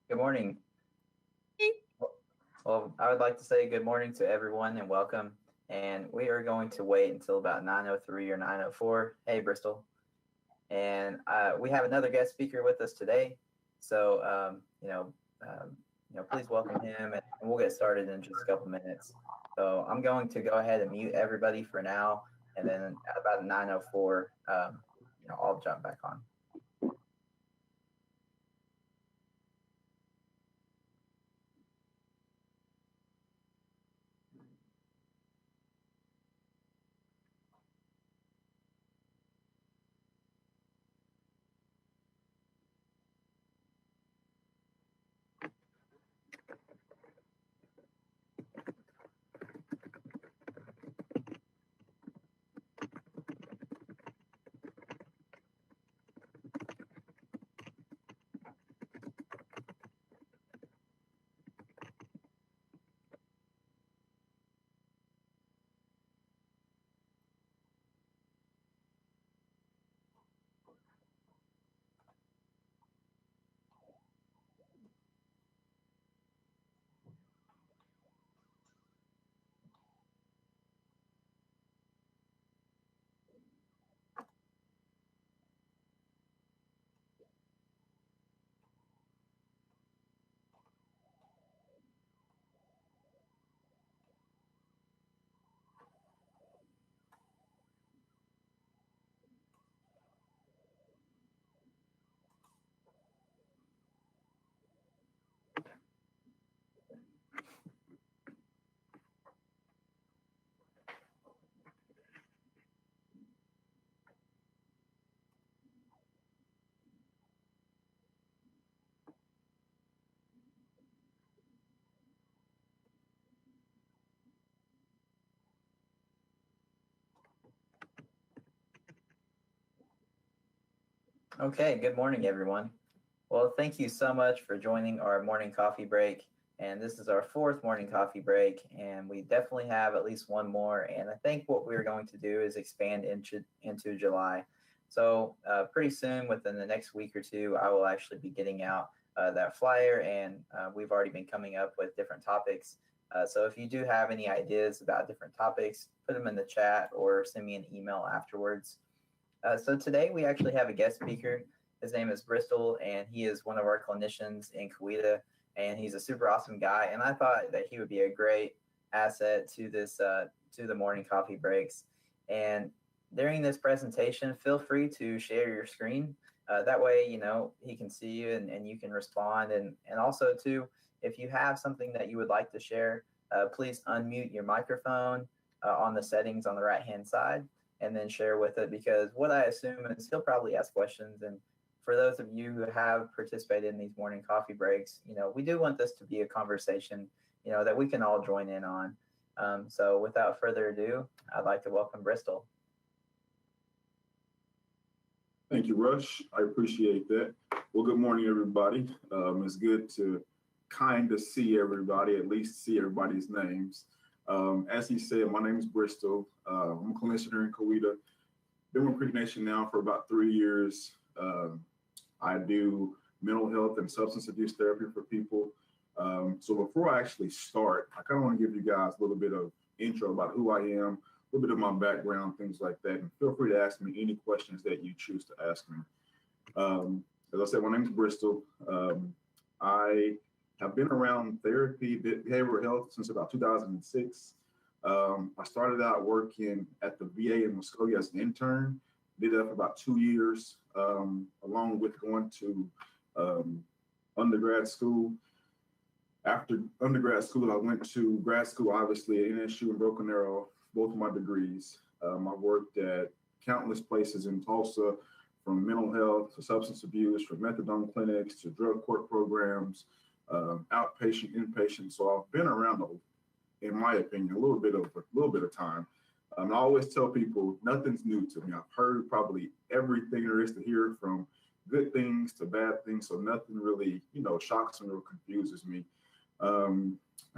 Good morning. Hey. Well, I would like to say good morning to everyone and welcome. And we are going to wait until about 9:03 or 9:04. Hey, Bristol. And we have another guest speaker with us today. So, please welcome him, and we'll get started in just a couple minutes. So I'm going to go ahead and mute everybody for now, and then at about 9:04, I'll jump back on. Okay, good morning, everyone. Well, thank you so much for joining our morning coffee break. And this is our fourth morning coffee break, and we definitely have at least one more. And I think what we're going to do is expand into July. So, pretty soon, within the next week or two, I will actually be getting out that flyer, and we've already been coming up with different topics. So, if you do have any ideas about different topics, put them in the chat or send me an email afterwards. So today we actually have a guest speaker. His name is Bristol, and he is one of our clinicians in Coweta, and he's a super awesome guy. And I thought that he would be a great asset to this to the morning coffee breaks. And during this presentation, feel free to share your screen. That way, he can see you and you can respond. And also too, if you have something that you would like to share, please unmute your microphone on the settings on the right hand side and then share with it, because what I assume is he'll probably ask questions. And for those of you who have participated in these morning coffee breaks, we do want this to be a conversation, that we can all join in on. So without further ado, I'd like to welcome Bristol. Thank you, Rush. I appreciate that. Well, good morning, everybody. It's good to kind of see everybody, at least see everybody's names. As he said, my name is Bristol. I'm a clinician here in Coweta. Been with Creek Nation now for about 3 years. I do mental health and substance abuse therapy for people. So before I actually start, I kind of want to give you guys a little bit of intro about who I am, a little bit of my background, things like that. And feel free to ask me any questions that you choose to ask me. As I said, my name is Bristol. I have been around therapy, behavioral health since about 2006. I started out working at the VA in Muskogee as an intern. Did that for about 2 years, along with going to undergrad school. After undergrad school, I went to grad school, obviously, at NSU and Broken Arrow, both of my degrees. I worked at countless places in Tulsa, from mental health to substance abuse, from methadone clinics to drug court programs, outpatient, inpatient. So I've been around, in my opinion, a little bit of time. I always tell people nothing's new to me. I've heard probably everything there is to hear, from good things to bad things. So nothing really, shocks me or confuses me. I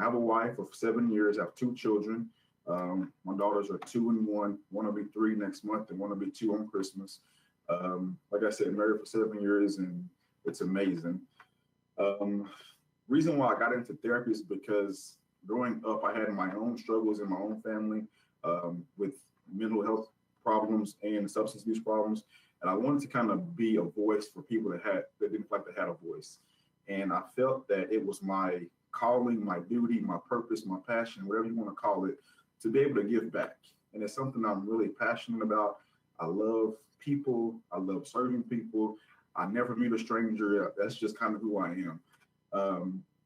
have a wife of 7 years. I have two children. My daughters are 2 and 1. One will be 3 next month, and one will be 2 on Christmas. Like I said, married for 7 years, and it's amazing. Um, Reason why I got into therapy is because growing up, I had my own struggles in my own family with mental health problems and substance abuse problems, and I wanted to kind of be a voice for people that didn't feel like they had a voice, and I felt that it was my calling, my duty, my purpose, my passion, whatever you want to call it, to be able to give back, and it's something I'm really passionate about. I love people. I love serving people. I never meet a stranger. That's just kind of who I am.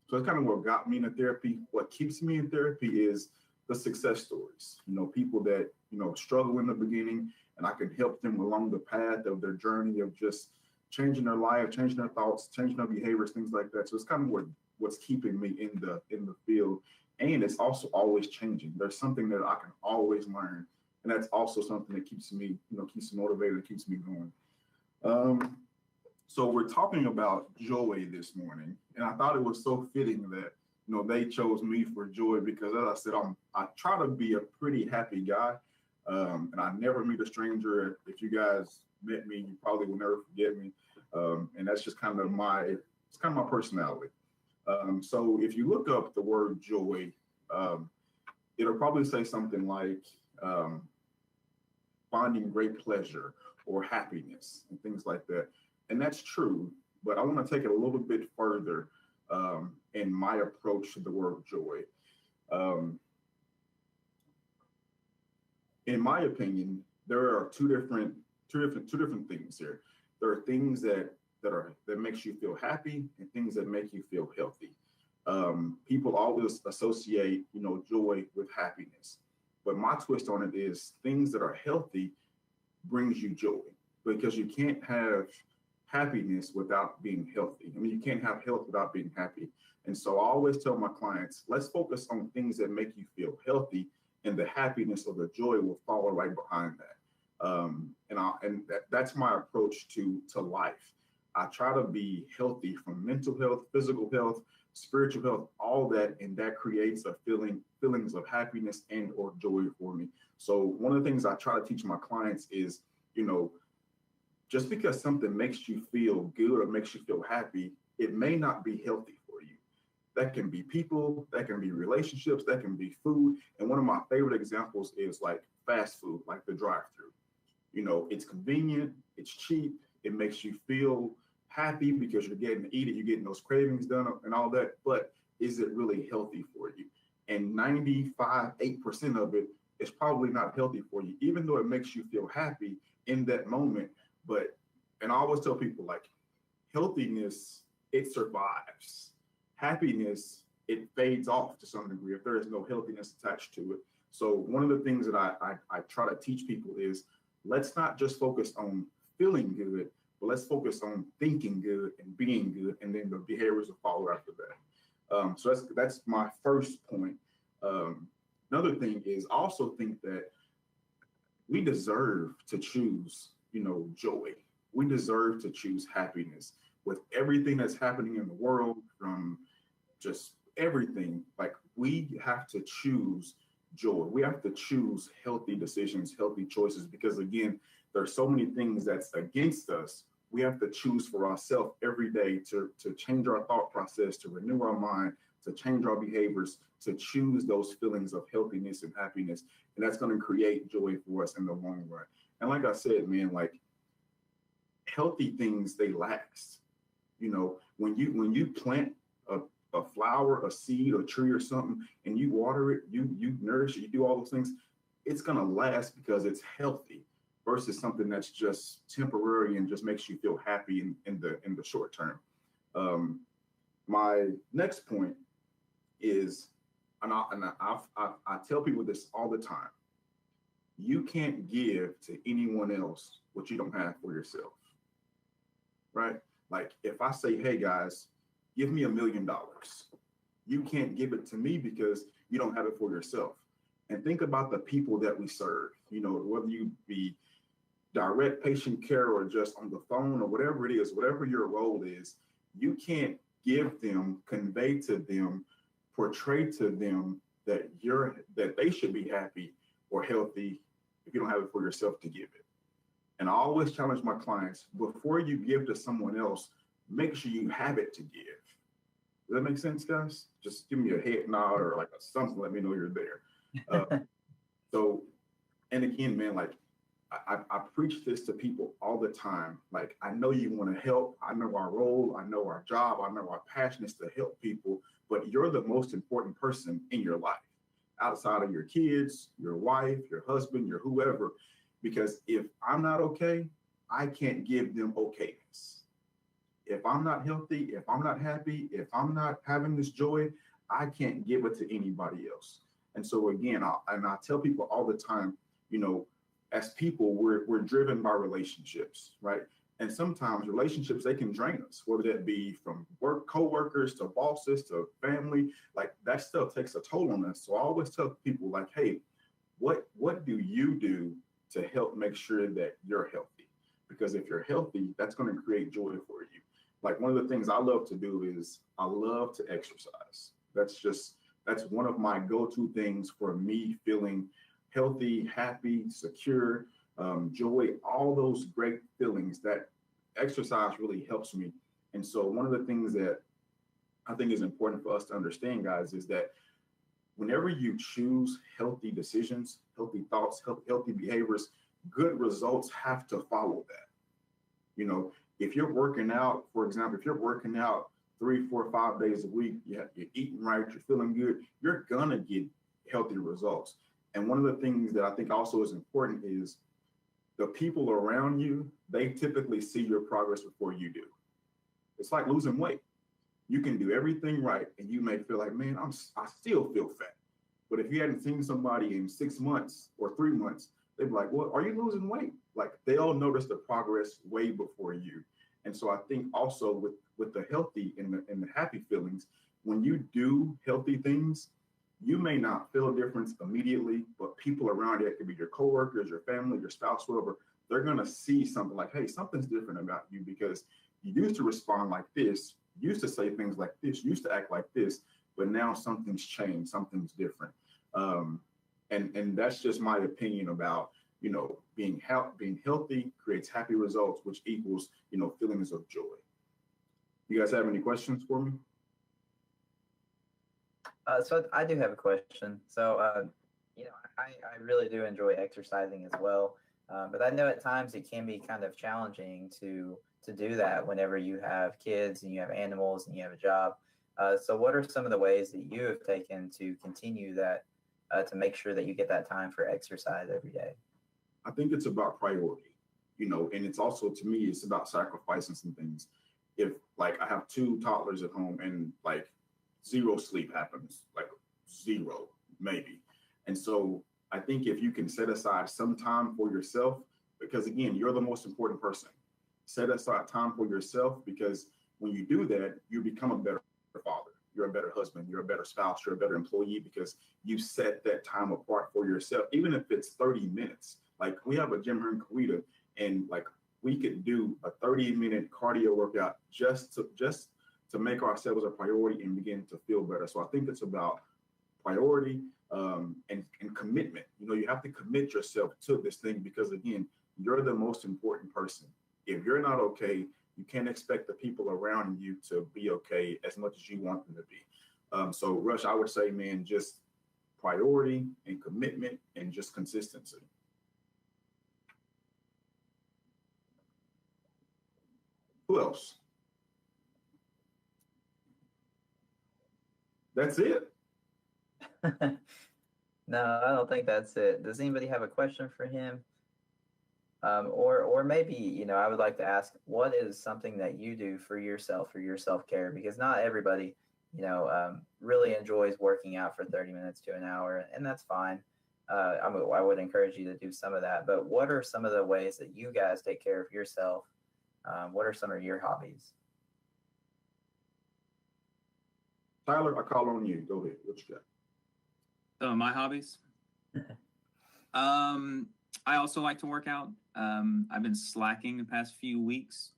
So it's kind of what got me into therapy. What keeps me in therapy is the success stories. People that, struggle in the beginning, and I can help them along the path of their journey of just changing their life, changing their thoughts, changing their behaviors, things like that. So it's kind of what's keeping me in the field. And it's also always changing. There's something that I can always learn. And that's also something that keeps me, keeps me motivated and keeps me going. Um, so we're talking about joy this morning, and I thought it was so fitting that they chose me for joy because, as I said, I try to be a pretty happy guy, and I never meet a stranger. If you guys met me, you probably will never forget me, and that's just kind of my personality. So if you look up the word joy, it'll probably say something like finding great pleasure or happiness and things like that. And that's true, but I want to take it a little bit further in my approach to the word joy. Um, in my opinion, there are two different things here. There are things that makes you feel happy and things that make you feel healthy. People always associate joy with happiness, but my twist on it is things that are healthy brings you joy because you can't have happiness without being healthy. I mean, you can't have health without being happy. And so I always tell my clients, let's focus on things that make you feel healthy, and the happiness or the joy will follow right behind that. That's my approach to life. I try to be healthy from mental health, physical health, spiritual health, all that, and that creates feelings of happiness and or joy for me. So one of the things I try to teach my clients is, just because something makes you feel good or makes you feel happy, it may not be healthy for you. That can be people, that can be relationships, that can be food. And one of my favorite examples is like fast food, like the drive-through. It's convenient, it's cheap, it makes you feel happy because you're getting to eat it, you're getting those cravings done and all that. But is it really healthy for you? And 8% of it is probably not healthy for you, even though it makes you feel happy in that moment. And I always tell people, like, healthiness, it survives. Happiness, it fades off to some degree if there is no healthiness attached to it. So one of the things that I try to teach people is, let's not just focus on feeling good, but let's focus on thinking good and being good, and then the behaviors will follow after that. So that's my first point. Another thing is, I also think that we deserve to choose joy. We deserve to choose happiness with everything that's happening in the world, from just everything. Like, we have to choose joy. We have to choose healthy decisions, healthy choices, because again, there's so many things that's against us. We have to choose for ourselves every day to change our thought process, to renew our mind, to change our behaviors, to choose those feelings of healthiness and happiness. And that's going to create joy for us in the long run. And like I said, man, like, healthy things, they last. When you plant a flower, a seed, a tree or something, and you water it, you nourish it, you do all those things, it's going to last because it's healthy versus something that's just temporary and just makes you feel happy in the short term. My next point is, and I tell people this all the time, you can't give to anyone else what you don't have for yourself, right? Like, if I say, hey guys, give me $1 million, you can't give it to me because you don't have it for yourself. And think about the people that we serve, whether you be direct patient care or just on the phone or whatever it is, whatever your role is, you can't give them, convey to them, portray to them that they should be happy or healthy if you don't have it for yourself to give it. And I always challenge my clients, before you give to someone else, make sure you have it to give. Does that make sense, guys? Just give me a head nod or like a something. Let me know you're there. So, and again, man, like I preach this to people all the time. Like, I know you want to help. I know our role. I know our job. I know our passion is to help people, but you're the most important person in your life outside of your kids, your wife, your husband, your whoever. Because if I'm not okay, I can't give them okayness. If I'm not healthy, if I'm not happy, if I'm not having this joy, I can't give it to anybody else. And so again, I tell people all the time, you know, as people, we're driven by relationships, right? And sometimes relationships, they can drain us, whether that be from work, coworkers to bosses to family. Like, that stuff takes a toll on us. So I always tell people, like, hey, what do you do to help make sure that you're healthy? Because if you're healthy, that's going to create joy for you. Like, one of the things I love to do is I love to exercise. That's one of my go-to things for me feeling healthy, happy, secure, joy, all those great feelings. That exercise really helps me. And so one of the things that I think is important for us to understand, guys, is that whenever you choose healthy decisions, healthy thoughts, healthy behaviors, good results have to follow that. You know, if you're working out, for example, if you're working out 3, 4, 5 days a week, you're eating right, you're feeling good, you're gonna get healthy results. And one of the things that I think also is important is the people around you, they typically see your progress before you do. It's like losing weight. You can do everything right, and you may feel like, man, I still feel fat. But if you hadn't seen somebody in 6 months or 3 months, they'd be like, well, are you losing weight? Like, they'll notice the progress way before you. And so I think also with the healthy and the happy feelings, when you do healthy things, you may not feel a difference immediately, but people around you, it could be your coworkers, your family, your spouse, whoever, they're going to see something like, hey, something's different about you because you used to respond like this, used to say things like this, used to act like this, but now something's changed, something's different. And that's just my opinion about, you know, being healthy creates happy results, which equals, you know, feelings of joy. You guys have any questions for me? So I do have a question. So, you know, I really do enjoy exercising as well, but I know at times it can be kind of challenging to do that whenever you have kids and you have animals and you have a job. So, what are some of the ways that you have taken to continue that to make sure that you get that time for exercise every day? I think it's about priority, you know, and it's also, to me, it's about sacrificing some things. If, like, I have 2 toddlers at home and like 0 sleep happens, like 0 maybe. And so I think if you can set aside some time for yourself, because again, you're the most important person. Set aside time for yourself, because when you do that, you become a better father. You're a better husband. You're a better spouse. You're a better employee because you set that time apart for yourself, even if it's 30 minutes. Like, we have a gym here in Coweta, and like, we could do a 30-minute cardio workout just to make ourselves a priority and begin to feel better. So I think it's about priority and commitment. You know, you have to commit yourself to this thing because, again, you're the most important person. If you're not okay, you can't expect the people around you to be okay as much as you want them to be. So, Rush, I would say, man, just priority and commitment and just consistency. Who else? That's it. No, I don't think that's it. Does anybody have a question for him? Or maybe, you know, I would like to ask, what is something that you do for yourself, for your self-care? Because not everybody, you know, really enjoys working out for 30 minutes to an hour, and that's fine. I would encourage you to do some of that. But what are some of the ways that you guys take care of yourself? What are some of your hobbies? Tyler, I call on you. Go ahead. What you got? My hobbies. I also like to work out. I've been slacking the past few weeks,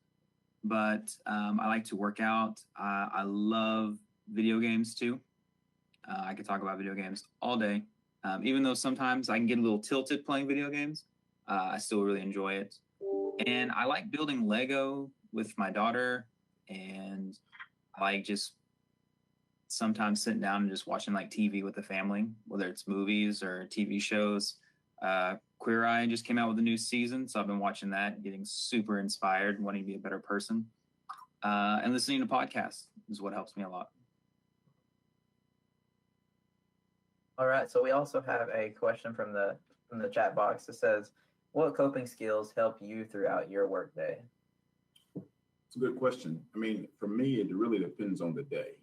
but I like to work out. I love video games too. I could talk about video games all day. Even though sometimes I can get a little tilted playing video games, I still really enjoy it. And I like building Lego with my daughter, and I like just sometimes sitting down and just watching like TV with the family, whether it's movies or TV shows. Queer Eye just came out with a new season, so I've been watching that, getting super inspired, wanting to be a better person. And listening to podcasts is what helps me a lot. All right. So we also have a question from the chat box that says, "What coping skills help you throughout your workday?" It's a good question. I mean, for me, it really depends on the day,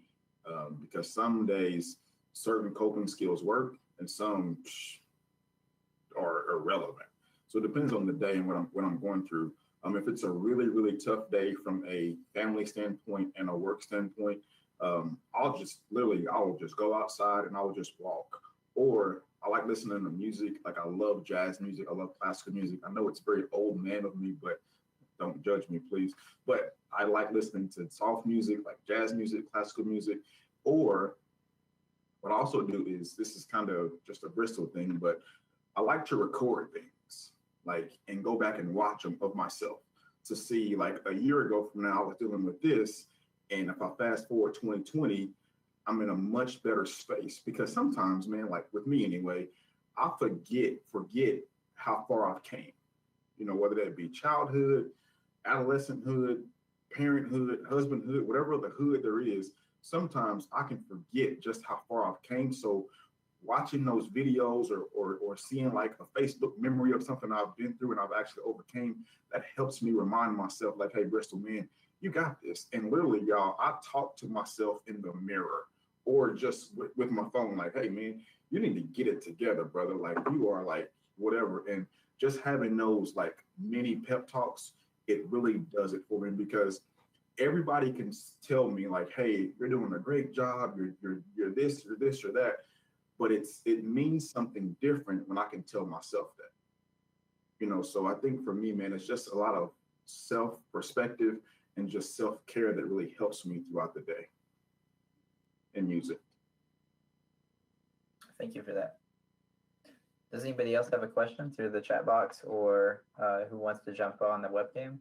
because some days certain coping skills work and some are irrelevant. So it depends on the day and what I'm going through. If it's a really, really tough day from a family standpoint and a work standpoint, I'll just go outside and I'll just walk. Or I like listening to music. Like I love jazz music. I love classical music. I know it's very old man of me, but don't judge me, please. But I like listening to soft music, like jazz music, classical music. Or what I also do is, this is kind of just a Bristol thing, but I like to record things, like, and go back and watch them of myself to see, like, a year ago from now, I was dealing with this. And if I fast forward 2020, I'm in a much better space, because sometimes, man, like with me anyway, I forget how far I've came, whether that be childhood, adolescenthood, parenthood, husbandhood, whatever the hood there is. Sometimes I can forget just how far I've came. So watching those videos or seeing like a Facebook memory of something I've been through and I've actually overcame, that helps me remind myself, like, hey, Bristol, man, you got this. And literally, y'all, I talk to myself in the mirror or just with my phone, like, hey, man, you need to get it together, brother. Like, you are like whatever. And just having those like mini pep talks, it really does it for me, because everybody can tell me like, hey, you're doing a great job. You're this, you're this, or that. But it means something different when I can tell myself that, so I think for me, man, it's just a lot of self-perspective and just self-care that really helps me throughout the day in music. Thank you for that. Does anybody else have a question through the chat box, or who wants to jump on the webcam?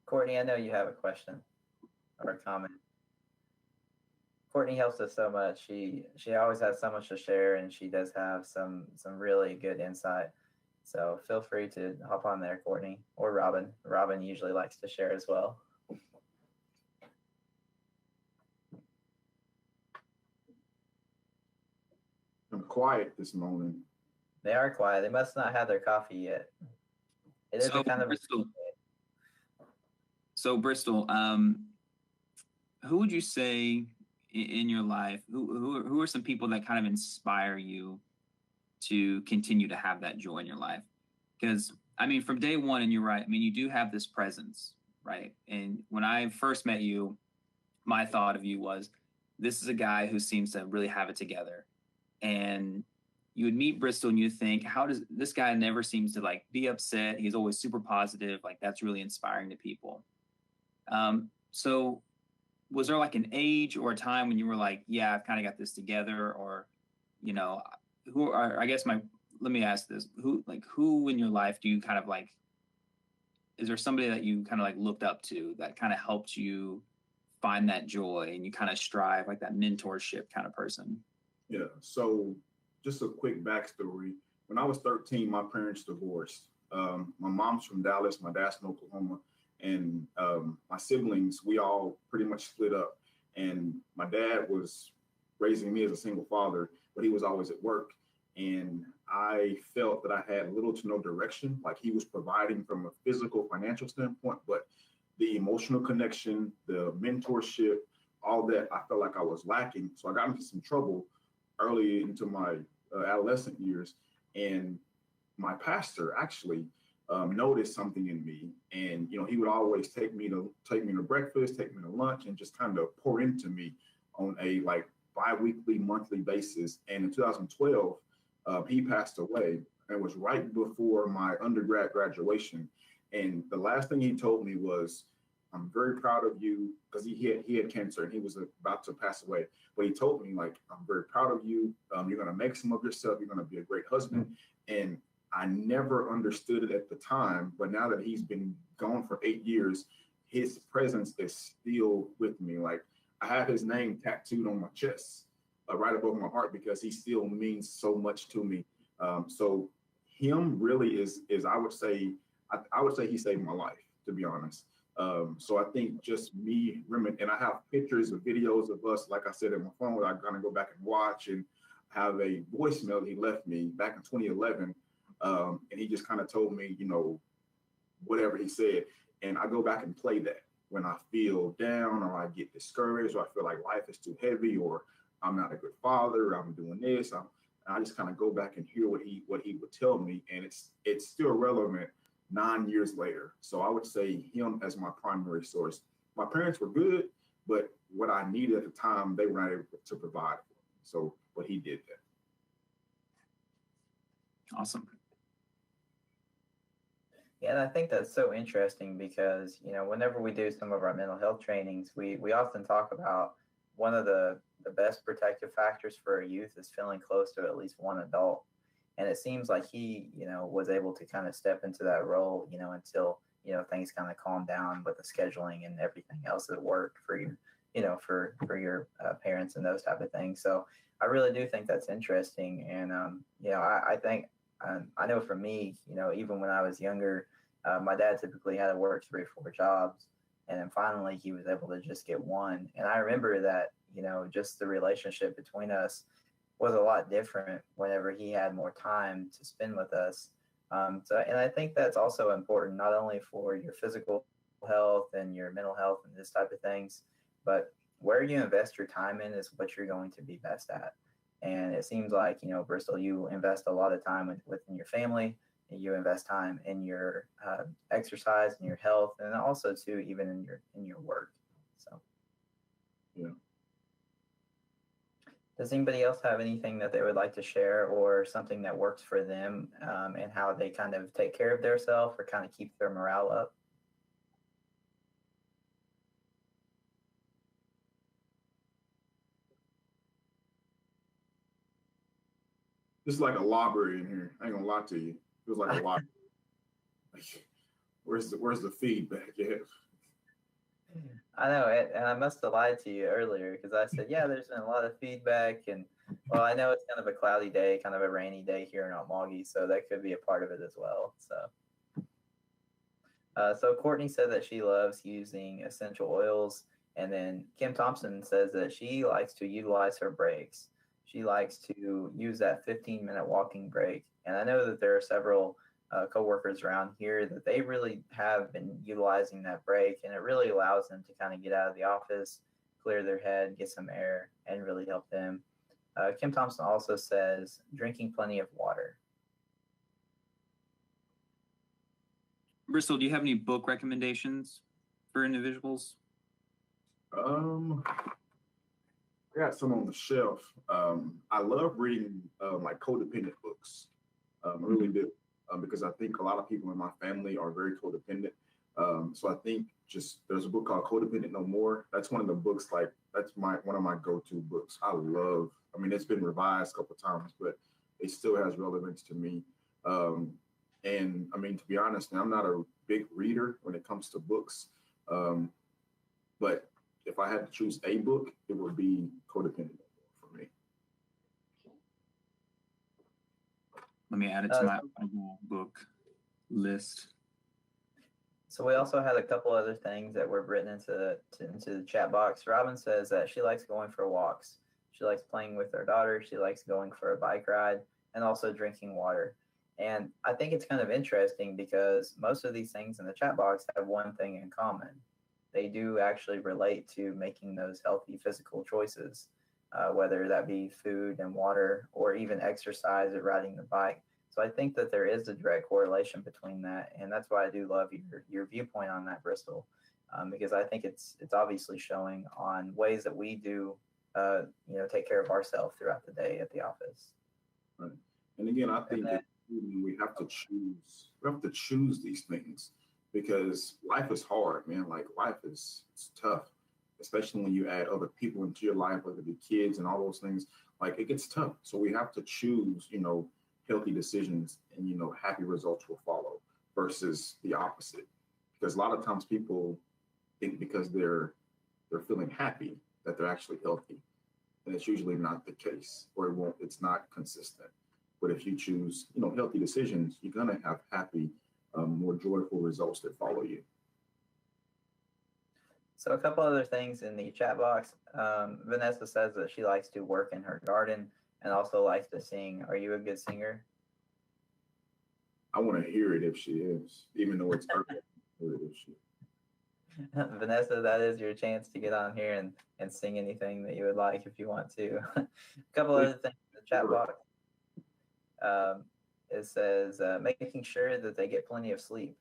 Courtney, I know you have a question or a comment. Courtney helps us so much. She always has so much to share, and she does have some really good insight. So feel free to hop on there, Courtney, or Robin. Robin usually likes to share as well. I'm quiet this morning. They are quiet. They must not have their coffee yet. It is a kind of Bristol. So Bristol, who would you say in your life, who are some people that kind of inspire you to continue to have that joy in your life? Because I mean, from day one, and you're right, I mean, you do have this presence, right? And when I first met you, my thought of you was, this is a guy who seems to really have it together. And you would meet Bristol and you think, how does this guy never seems to like be upset? He's always super positive. Like, that's really inspiring to people. So was there like an age or a time when you were like, yeah, I've kind of got this together? Or, let me ask this, who in your life do you kind of like, is there somebody that you kind of like looked up to that kind of helped you find that joy and you kind of strive, like that mentorship kind of person? Yeah. So just a quick backstory. When I was 13, my parents divorced. My mom's from Dallas, my dad's from Oklahoma. And my siblings, we all pretty much split up. And my dad was raising me as a single father, but he was always at work. And I felt that I had little to no direction. Like, he was providing from a physical, financial standpoint, but the emotional connection, the mentorship, all that, I felt like I was lacking. So I got into some trouble early into my adolescent years. And my pastor actually noticed something in me, and he would always take me to breakfast, take me to lunch, and just kind of pour into me on a like bi-weekly, monthly basis. And in 2012, he passed away, and it was right before my undergrad graduation. And the last thing he told me was, "I'm very proud of you," because he had cancer and he was about to pass away. But he told me, like, "I'm very proud of you. You're gonna make some of yourself. You're gonna be a great husband." And I never understood it at the time, but now that he's been gone for 8 years, his presence is still with me. Like, I have his name tattooed on my chest, right above my heart, because he still means so much to me. So him really is I would say he saved my life, to be honest. So I think just me, and I have pictures and videos of us, like I said, in my phone. I'm gonna go back and watch, and have a voicemail he left me back in 2011, and he just kind of told me, whatever he said, and I go back and play that when I feel down, or I get discouraged, or I feel like life is too heavy, or I'm not a good father, or I'm doing this. And I just kind of go back and hear what he would tell me, and it's still relevant 9 years later. So I would say him as my primary source. My parents were good, but what I needed at the time, they were not able to provide for me. So, but he did that. Awesome. Yeah, and I think that's so interesting because, whenever we do some of our mental health trainings, we often talk about one of the best protective factors for a youth is feeling close to at least one adult. And it seems like he, was able to kind of step into that role, until, things kind of calmed down with the scheduling and everything else that worked for you, for your parents and those type of things. So I really do think that's interesting. And, I think, I know for me, even when I was younger, my dad typically had to work 3 or 4 jobs. And then finally he was able to just get one. And I remember that, just the relationship between us was a lot different whenever he had more time to spend with us. And I think that's also important, not only for your physical health and your mental health and this type of things, but where you invest your time in is what you're going to be best at. And it seems like, Bristol, you invest a lot of time within your family, and you invest time in your exercise and your health, and also too, even in your work. So, yeah. Does anybody else have anything that they would like to share, or something that works for them, and how they kind of take care of themselves or kind of keep their morale up? It's like a library in here. I ain't gonna lie to you. It feels like a library. Where's the feedback at? I know it, and I must have lied to you earlier because I said, yeah, there's been a lot of feedback, and well, I know it's kind of a cloudy day, kind of a rainy day here in Almaggy, so that could be a part of it as well. So Courtney said that she loves using essential oils, and then Kim Thompson says that she likes to utilize her breaks. She likes to use that 15-minute walking break, and I know that there are several coworkers around here that they really have been utilizing that break, and it really allows them to kind of get out of the office, clear their head, get some air, and really help them. Kim Thompson also says drinking plenty of water. Bristol, do you have any book recommendations for individuals? I got some on the shelf. I love reading like codependent books. I really do. Because I think a lot of people in my family are very codependent. So I think there's a book called Codependent No More. That's one of the books, that's one of my go-to books. I mean, it's been revised a couple of times, but it still has relevance to me. And I mean, to be honest, I'm not a big reader when it comes to books. But if I had to choose a book, it would be Codependent for me. Let me add it to my book list. So we also had a couple other things that were written into the chat box. Robin says that she likes going for walks. She likes playing with her daughter. She likes going for a bike ride, and also drinking water. And I think it's kind of interesting because most of these things in the chat box have one thing in common. They do actually relate to making those healthy physical choices, whether that be food and water, or even exercise or riding the bike. So I think that there is a direct correlation between that, and that's why I do love your viewpoint on that, Bristol, because I think it's obviously showing on ways that we do, take care of ourselves throughout the day at the office. Right. And again, I think that we have to choose. We have to choose these things because life is hard, man. Like it's tough, especially when you add other people into your life, whether it be kids and all those things. Like it gets tough. So we have to choose, healthy decisions, and happy results will follow versus the opposite. Because a lot of times people think because they're feeling happy that they're actually healthy. And it's usually not the case, or it's not consistent. But if you choose, healthy decisions, you're gonna have happy, more joyful results that follow you. So a couple other things in the chat box. Vanessa says that she likes to work in her garden and also likes to sing. Are you a good singer? I want to hear it if she is, even though it's early. Hear it if she. Vanessa, that is your chance to get on here and sing anything that you would like if you want to. A couple other things in the chat box. It says making sure that they get plenty of sleep.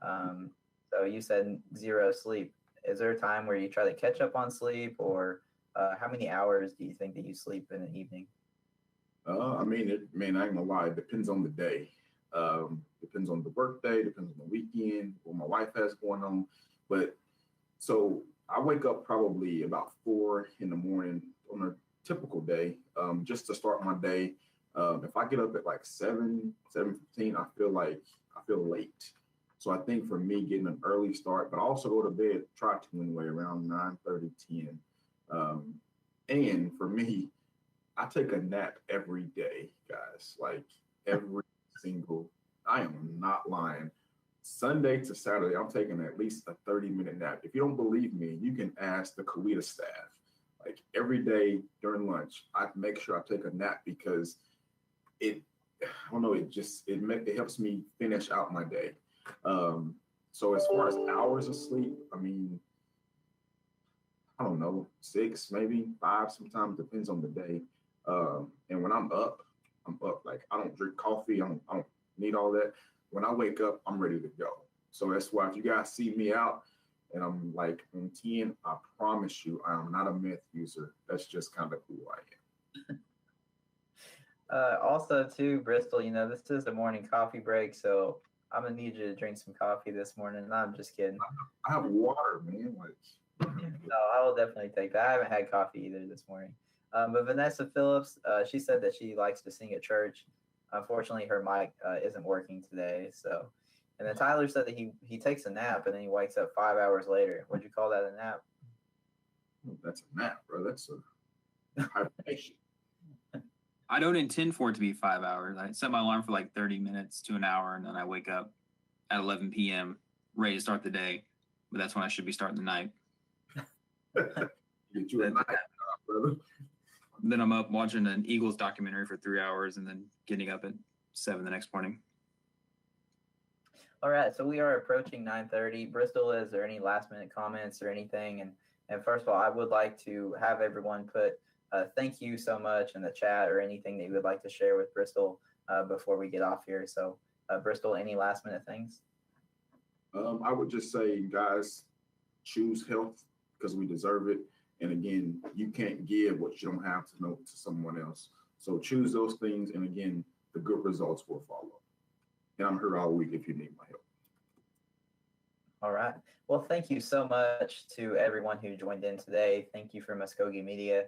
So you said 0 sleep. Is there a time where you try to catch up on sleep, or how many hours do you think that you sleep in an evening? I ain't gonna lie. It depends on the day. Depends on the work day. Depends on the weekend. What my wife has going on. But so I wake up probably about 4 in the morning on a typical day, just to start my day. If I get up at like 7:15, I feel late. So I think for me, getting an early start, but I also go to bed, try to anyway, around 9:30, 10. And for me, I take a nap every day, guys. Like every single, I am not lying. Sunday to Saturday, I'm taking at least a 30-minute nap. If you don't believe me, you can ask the Kawita staff. Like every day during lunch, I make sure I take a nap because I don't know, it helps me finish out my day. So as far as hours of sleep, I don't know, 6, maybe 5, sometimes depends on the day. And when I'm up. Like I don't drink coffee. I don't need all that. When I wake up, I'm ready to go. So that's why if you guys see me out and I'm like on 10, I promise you, I am not a meth user. That's just kind of who I am. Also, too, Bristol, this is the morning coffee break, so I'm gonna need you to drink some coffee this morning. No, I'm just kidding. I have water, man. No, I will definitely take that. I haven't had coffee either this morning. But Vanessa Phillips, she said that she likes to sing at church. Unfortunately, her mic isn't working today. So, and then Tyler said that he takes a nap and then he wakes up 5 hours later. Would you call that a nap? That's a nap, bro. That's a hibernation. I don't intend for it to be 5 hours. I set my alarm for like 30 minutes to an hour, and then I wake up at 11 p.m. ready to start the day. But that's when I should be starting the night. Get you a night, brother. Then I'm up watching an Eagles documentary for 3 hours and then getting up at 7 the next morning. All right, so we are approaching 9:30. Bristol, is there any last minute comments or anything? And first of all, I would like to have everyone put thank you so much in the chat or anything that you would like to share with Bristol before we get off here. So Bristol, any last minute things? I would just say, guys, choose health because we deserve it. And again, you can't give what you don't have to know to someone else. So choose those things. And again, the good results will follow. And I'm here all week if you need my help. All right. Well, thank you so much to everyone who joined in today. Thank you for Muskogee Media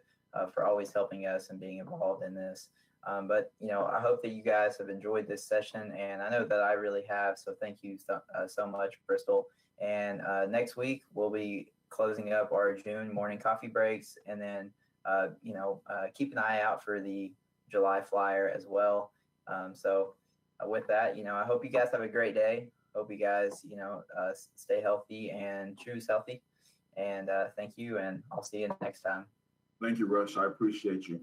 for always helping us and being involved in this. But, I hope that you guys have enjoyed this session. And I know that I really have. So thank you so much, Bristol. And next week, we'll be closing up our June morning coffee breaks, and then keep an eye out for the July flyer as well. So with that, I hope you guys have a great day. Hope you guys stay healthy and choose healthy. And thank you, and I'll see you next time. Thank you, Rush. I appreciate you.